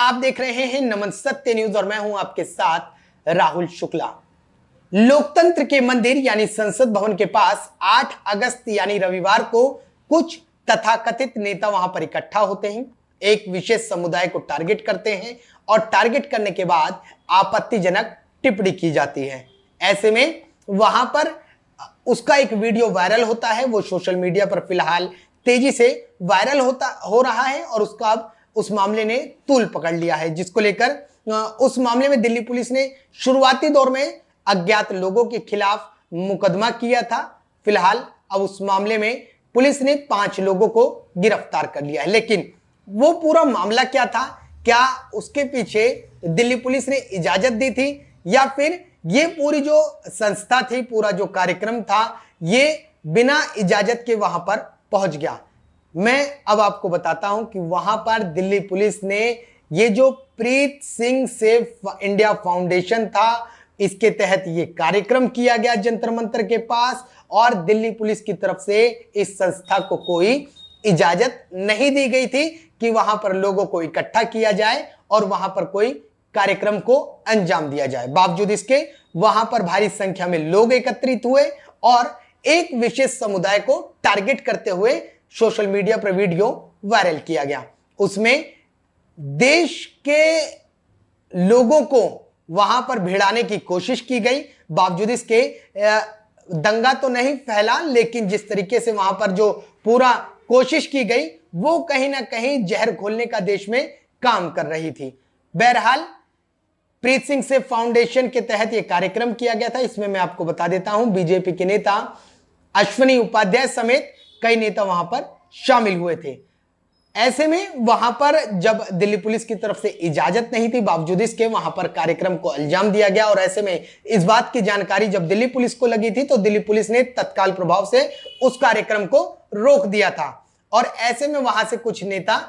आप देख रहे हैं नमन सत्य न्यूज और मैं हूं आपके साथ राहुल शुक्ला। लोकतंत्र के मंदिर यानी संसद भवन के पास 8 अगस्त यानी रविवार को कुछ तथाकथित नेता वहां पर इकट्ठा होते हैं, एक विशेष समुदाय को टारगेट करते हैं और टारगेट करने के बाद आपत्तिजनक टिप्पणी की जाती है। ऐसे में वहां पर उसका एक वीडियो वायरल होता है, वो सोशल मीडिया पर फिलहाल तेजी से वायरल हो रहा है और उसका अब उस मामले ने तूल पकड़ लिया है, जिसको लेकर उस मामले में दिल्ली पुलिस ने शुरुआती दौर में अज्ञात लोगों के खिलाफ मुकदमा किया था। फिलहाल अब उस मामले में पुलिस ने 5 लोगों को गिरफ्तार कर लिया है, लेकिन वो पूरा मामला क्या था, क्या उसके पीछे दिल्ली पुलिस ने इजाजत दी थी या फिर ये पूरी जो संस्था थी, पूरा जो कार्यक्रम था, ये बिना इजाजत के वहां पर पहुंच गया। मैं अब आपको बताता हूं कि वहां पर दिल्ली पुलिस ने ये जो Preet Singh safe India foundation था, इसके तहत ये कार्यक्रम किया गया जंतर मंतर के पास और दिल्ली पुलिस की तरफ से इस संस्था को कोई इजाजत नहीं दी गई थी कि वहां पर लोगों को इकट्ठा किया जाए और वहां पर कोई कार्यक्रम को अंजाम दिया जाए। बावजूद इसके वहां पर भारी संख्या में लोग एकत्रित हुए और एक विशेष समुदाय को टारगेट करते हुए सोशल मीडिया पर वीडियो वायरल किया गया। उसमें देश के लोगों को वहां पर भिड़ाने की कोशिश की गई। बावजूद इसके दंगा तो नहीं फैला, लेकिन जिस तरीके से वहां पर जो पूरा कोशिश की गई वो कहीं ना कहीं जहर घोलने का देश में काम कर रही थी। बहरहाल प्रीत सिंह सेफ फाउंडेशन के तहत यह कार्यक्रम किया गया था। इसमें मैं आपको बता देता हूं, बीजेपी के नेता अश्विनी उपाध्याय समेत कई नेता वहां पर शामिल हुए थे। ऐसे में वहां पर जब दिल्ली पुलिस की तरफ से इजाजत नहीं थी, बावजूद इसके वहां पर कार्यक्रम को अंजाम दिया गया और ऐसे में इस बात की जानकारी जब दिल्ली पुलिस को लगी थी तो दिल्ली पुलिस ने तत्काल प्रभाव से उस कार्यक्रम को रोक दिया था और ऐसे में वहां से कुछ नेता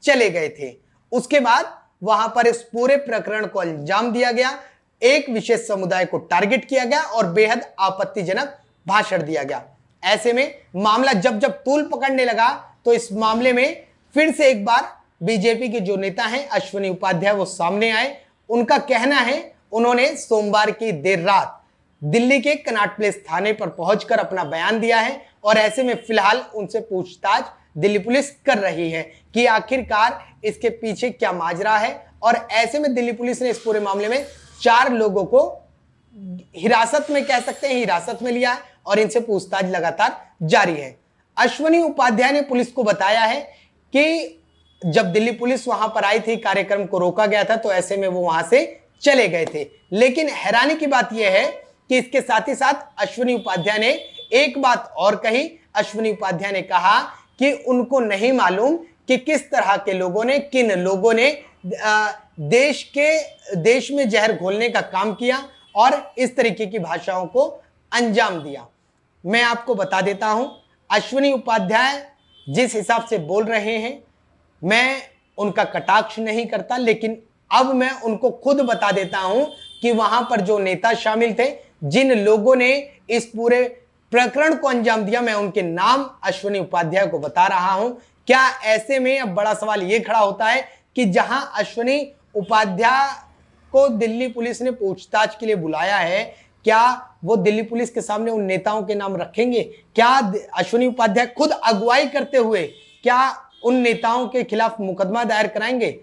चले गए थे। उसके बाद वहां पर इस पूरे प्रकरण को अंजाम दिया गया, एक विशेष समुदाय को टारगेट किया गया और बेहद आपत्तिजनक भाषण दिया गया। ऐसे में मामला जब तूल पकड़ने लगा तो इस मामले में फिर से एक बार बीजेपी के जो नेता हैं अश्विनी उपाध्याय वो सामने आए। उनका कहना है, उन्होंने सोमवार की देर रात दिल्ली के कनॉट प्लेस थाने पर पहुंचकर अपना बयान दिया है और ऐसे में फिलहाल उनसे पूछताछ दिल्ली पुलिस कर रही है कि आखिरकार इसके पीछे क्या माजरा है। और ऐसे में दिल्ली पुलिस ने इस पूरे मामले में 4 लोगों को हिरासत में, कह सकते हैं हिरासत में लिया है और इनसे पूछताछ लगातार जारी है। अश्विनी उपाध्याय ने पुलिस को बताया है कि जब दिल्ली पुलिस वहां पर आई थी, कार्यक्रम को रोका गया था, तो ऐसे में वो वहां से चले गए थे। लेकिन हैरानी की बात यह है कि इसके साथ ही साथ अश्विनी उपाध्याय ने एक बात और कही। अश्विनी उपाध्याय ने कहा कि उनको नहीं मालूम कि किस तरह के लोगों ने, किन लोगों ने देश में जहर घोलने का काम किया और इस तरीके की भाषाओं को अंजाम दिया। मैं आपको बता देता हूं, अश्विनी उपाध्याय जिस हिसाब से बोल रहे हैं, मैं उनका कटाक्ष नहीं करता, लेकिन अब मैं उनको खुद बता देता हूं कि वहां पर जो नेता शामिल थे, जिन लोगों ने इस पूरे प्रकरण को अंजाम दिया, मैं उनके नाम अश्विनी उपाध्याय को बता रहा हूं। क्या ऐसे में अब बड़ा सवाल यह खड़ा होता है कि जहां अश्विनी उपाध्याय को दिल्ली पुलिस ने पूछताछ के लिए बुलाया है, क्या वो दिल्ली पुलिस के सामने उन नेताओं के नाम रखेंगे? क्या अश्विनी उपाध्याय खुद अगुवाई करते हुए क्या उन नेताओं के खिलाफ मुकदमा दायर कराएंगे?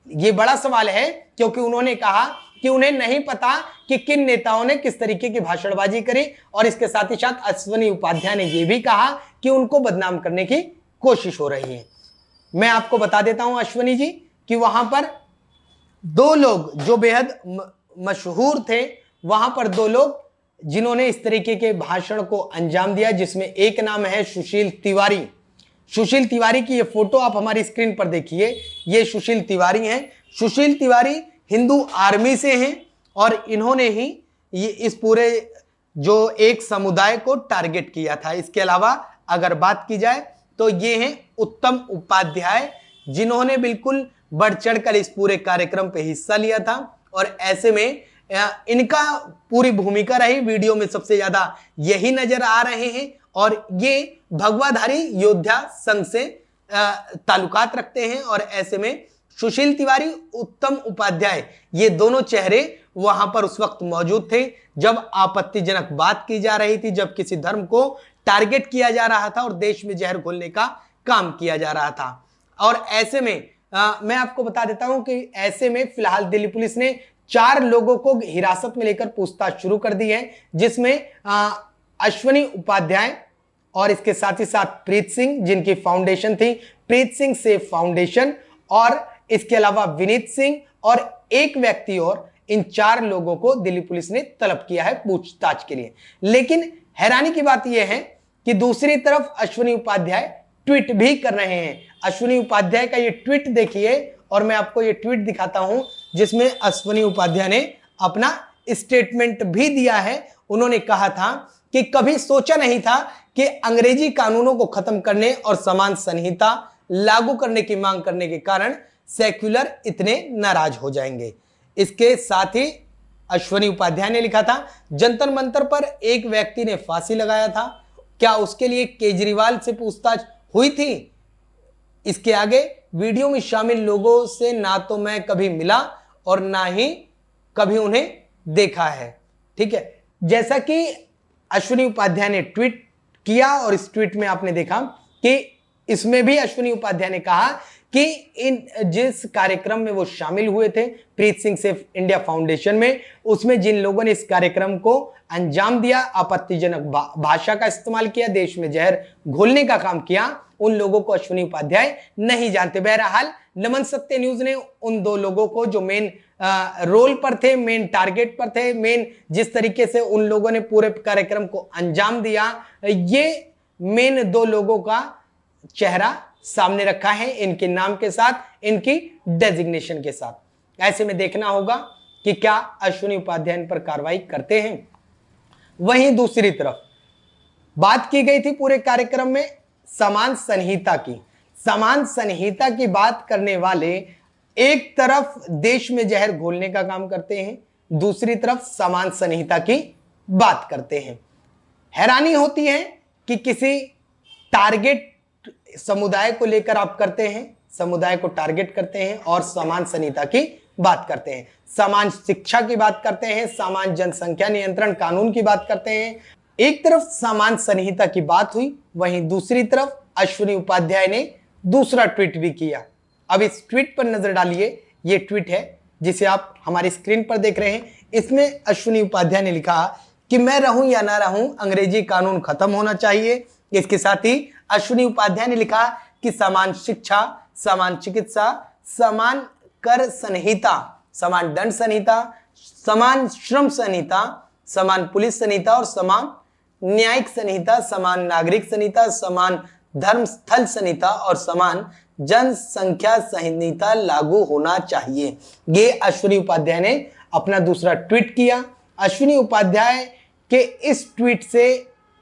ये बड़ा सवाल है, क्योंकि उन्होंने कहा कि उन्हें नहीं पता कि किन नेताओं ने किस तरीके की भाषणबाजी करी और इसके साथ ही साथ अश्विनी उपाध्याय ने यह भी कहा कि उनको बदनाम करने की कोशिश हो रही है। मैं आपको बता देता हूं अश्विनी जी कि वहां पर 2 लोग जो बेहद मशहूर थे, वहां पर 2 लोग जिन्होंने इस तरीके के भाषण को अंजाम दिया, जिसमें एक नाम है सुशील तिवारी। सुशील तिवारी की ये फोटो आप हमारी स्क्रीन पर देखिए, ये सुशील तिवारी हैं। सुशील तिवारी हिंदू आर्मी से हैं और इन्होंने ही ये इस पूरे जो एक समुदाय को टारगेट किया था। इसके अलावा अगर बात की जाए तो ये हैं उत्तम उपाध्याय, जिन्होंने बिल्कुल बढ़ चढ़कर इस पूरे कार्यक्रम पे हिस्सा लिया था और ऐसे में इनका पूरी भूमिका रही। वीडियो में सबसे ज्यादा यही नजर आ रहे हैं और ये भगवाधारी योद्धा संघ से ताल्लुकात रखते हैं और ऐसे में सुशील तिवारी, उत्तम उपाध्याय, ये दोनों चेहरे वहां पर उस वक्त मौजूद थे जब आपत्तिजनक बात की जा रही थी, जब किसी धर्म को टारगेट किया जा रहा था और देश में जहर घोलने का काम किया जा रहा था। और ऐसे में मैं आपको बता देता हूं कि ऐसे में फिलहाल दिल्ली पुलिस ने 4 लोगों को हिरासत में लेकर पूछताछ शुरू कर दी है, जिसमें अश्विनी उपाध्याय और इसके साथ ही साथ प्रीत सिंह, जिनकी फाउंडेशन थी प्रीत सिंह सेफ फाउंडेशन, और इसके अलावा विनीत सिंह और एक व्यक्ति और, इन 4 लोगों को दिल्ली पुलिस ने तलब किया है पूछताछ के लिए। लेकिन हैरानी की बात यह है कि दूसरी तरफ अश्विनी उपाध्याय ट्वीट भी कर रहे हैं। अश्विनी उपाध्याय का ये ट्वीट देखिए, और मैं आपको ये ट्वीट दिखाता हूं जिसमें अश्विनी उपाध्याय ने अपना स्टेटमेंट भी दिया है। उन्होंने कहा था कि कभी सोचा नहीं था कि अंग्रेजी कानूनों को खत्म करने और समान संहिता लागू करने की मांग करने के कारण सेक्युलर इतने नाराज हो जाएंगे। इसके साथ ही अश्विनी उपाध्याय ने लिखा था, जंतर मंतर पर एक व्यक्ति ने फांसी लगाया था, क्या उसके लिए केजरीवाल से पूछताछ हुई थी? इसके आगे, वीडियो में शामिल लोगों से ना तो मैं कभी मिला और ना ही कभी उन्हें देखा है। ठीक है, जैसा कि अश्विनी उपाध्याय ने ट्वीट किया और इस ट्वीट में आपने देखा कि इसमें भी अश्विनी उपाध्याय ने कहा कि इन जिस कार्यक्रम में वो शामिल हुए थे Preet Singh safe India foundation में, उसमें जिन लोगों ने इस कार्यक्रम को अंजाम दिया, आपत्तिजनक भाषा का इस्तेमाल किया, देश में जहर घोलने का काम किया, उन लोगों को अश्विनी उपाध्याय नहीं जानते। बहरहाल नमन सत्य न्यूज ने उन 2 लोगों को जो मेन रोल पर थे, मेन टारगेट पर थे, मेन जिस तरीके से उन लोगों ने पूरे कार्यक्रम को अंजाम दिया, ये मेन 2 लोगों का चेहरा सामने रखा है, इनके नाम के साथ, इनकी डेजिग्नेशन के साथ। ऐसे में देखना होगा कि क्या अश्विनी उपाध्याय पर कार्रवाई करते हैं। वहीं दूसरी तरफ बात की गई थी पूरे कार्यक्रम में समान संहिता की। समान संहिता की बात करने वाले एक तरफ देश में जहर घोलने का काम करते हैं, दूसरी तरफ समान संहिता की बात करते हैं। हैरानी होती है कि किसी टारगेट समुदाय को लेकर आप करते हैं, समुदाय को टारगेट करते हैं और समान संहिता की बात करते हैं, समान शिक्षा की बात करते हैं, समान जनसंख्या नियंत्रण कानून की बात करते हैं। एक तरफ समान संहिता की बात हुई, वहीं दूसरी तरफ अश्विनी उपाध्याय ने दूसरा ट्वीट भी किया। अब इस ट्वीट पर नजर डालिए, ये ट्वीट है जिसे आप हमारी स्क्रीन पर देख रहे हैं। इसमें अश्विनी उपाध्याय ने लिखा कि मैं रहूं या ना रहूं, अंग्रेजी कानून खत्म होना चाहिए। इसके साथ ही अश्विनी उपाध्याय ने लिखा कि समान शिक्षा, समान चिकित्सा, समान कर संहिता, समान दंड संहिता, समान श्रम संहिता, समान पुलिस संहिता और समान न्यायिक संहिता, समान नागरिक संहिता, समान धर्म स्थल संहिता और समान जनसंख्या संहिता लागू होना चाहिए। ये अश्विनी उपाध्याय ने अपना दूसरा ट्वीट किया। अश्विनी उपाध्याय के इस ट्वीट से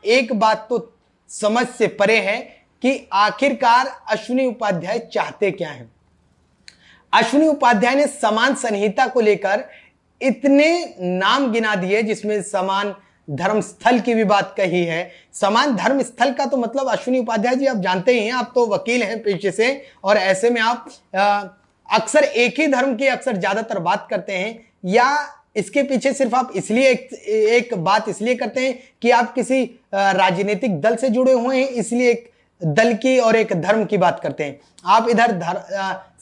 एक बात तो समझ से परे है कि आखिरकार अश्विनी उपाध्याय चाहते क्या हैं। अश्विनी उपाध्याय ने समान संहिता को लेकर इतने नाम गिना दिए, जिसमें समान धर्म स्थल की भी बात कही है। समान धर्म स्थल का तो मतलब अश्विनी उपाध्याय जी आप जानते ही हैं, आप तो वकील हैं पेशे से, और ऐसे में आप अक्सर एक ही धर्म की अक्सर ज्यादातर बात करते हैं, या इसके पीछे सिर्फ आप इसलिए एक बात इसलिए करते हैं कि आप किसी राजनीतिक दल से जुड़े हुए हैं, इसलिए एक दल की और एक धर्म की बात करते हैं। आप इधर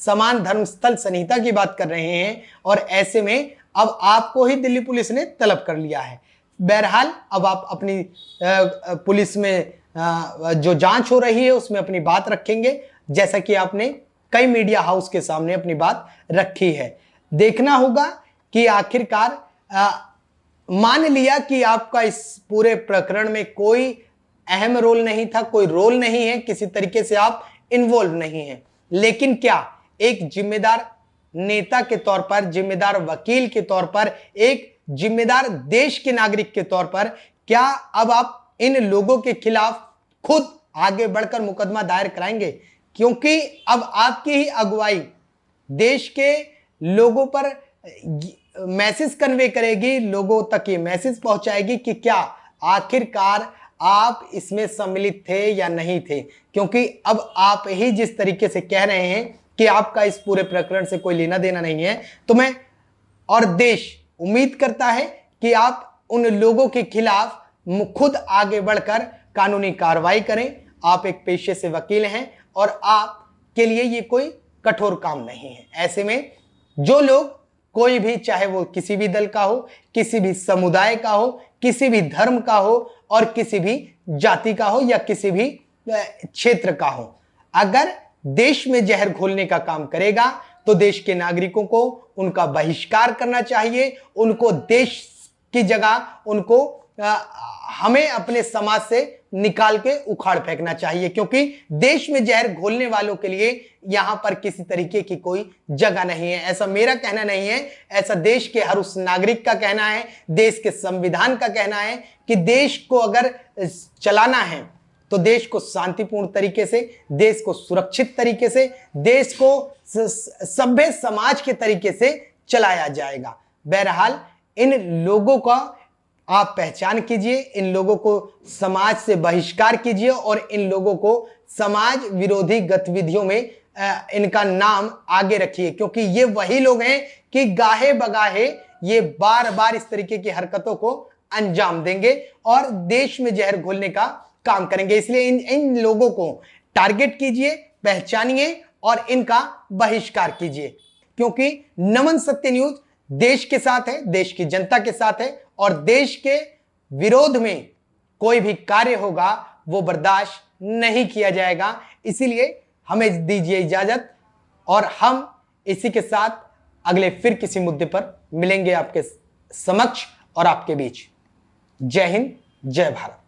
समान धर्म स्थल संहिता की बात कर रहे हैं, और ऐसे में अब आपको ही दिल्ली पुलिस ने तलब कर लिया है। बहरहाल अब आप अपनी पुलिस में जो जांच हो रही है उसमें अपनी बात रखेंगे, जैसा कि आपने कई मीडिया हाउस के सामने अपनी बात रखी है। देखना होगा कि आखिरकार मान लिया कि आपका इस पूरे प्रकरण में कोई अहम रोल नहीं था, कोई रोल नहीं है, किसी तरीके से आप इन्वॉल्व नहीं हैं, लेकिन क्या एक जिम्मेदार नेता के तौर पर, जिम्मेदार वकील के तौर पर, एक जिम्मेदार देश के नागरिक के तौर पर, क्या अब आप इन लोगों के खिलाफ खुद आगे बढ़कर मुकदमा दायर कराएंगे? क्योंकि अब आपकी ही अगुवाई देश के लोगों पर मैसेज कन्वे करेगी, लोगों तक ये मैसेज पहुंचाएगी कि क्या आखिरकार आप इसमें सम्मिलित थे या नहीं थे। क्योंकि अब आप ही जिस तरीके से कह रहे हैं कि आपका इस पूरे प्रकरण से कोई लेना देना नहीं है, तो मैं और देश उम्मीद करता है कि आप उन लोगों के खिलाफ खुद आगे बढ़कर कानूनी कार्रवाई करें। आप एक पेशे से वकील हैं और आपके लिए ये कोई कठोर काम नहीं है। ऐसे में जो लोग, कोई भी, चाहे वो किसी भी दल का हो, किसी भी समुदाय का हो, किसी भी धर्म का हो और किसी भी जाति का हो या किसी भी क्षेत्र का हो, अगर देश में जहर घोलने का काम करेगा तो देश के नागरिकों को उनका बहिष्कार करना चाहिए। उनको देश की जगह उनको हमें अपने समाज से निकाल के उखाड़ फेंकना चाहिए, क्योंकि देश में जहर घोलने वालों के लिए यहां पर किसी तरीके की कोई जगह नहीं है। ऐसा मेरा कहना नहीं है, ऐसा देश के हर उस नागरिक का कहना है, देश के संविधान का कहना है कि देश को अगर चलाना है तो देश को शांतिपूर्ण तरीके से, देश को सुरक्षित तरीके से, देश को सभ्य समाज के तरीके से चलाया जाएगा। बहरहाल इन लोगों का आप पहचान कीजिए, इन लोगों को समाज से बहिष्कार कीजिए और इन लोगों को समाज विरोधी गतिविधियों में इनका नाम आगे रखिए, क्योंकि ये वही लोग हैं कि गाहे बगाहे ये बार बार इस तरीके की हरकतों को अंजाम देंगे और देश में जहर घोलने का काम करेंगे। इसलिए इन लोगों को टारगेट कीजिए, पहचानिए और इनका बहिष्कार कीजिए, क्योंकि नमन सत्य न्यूज देश के साथ है, देश की जनता के साथ है और देश के विरोध में कोई भी कार्य होगा वो बर्दाश्त नहीं किया जाएगा। इसीलिए हमें दीजिए इजाजत और हम इसी के साथ अगले फिर किसी मुद्दे पर मिलेंगे आपके समक्ष और आपके बीच। जय हिंद, जय भारत।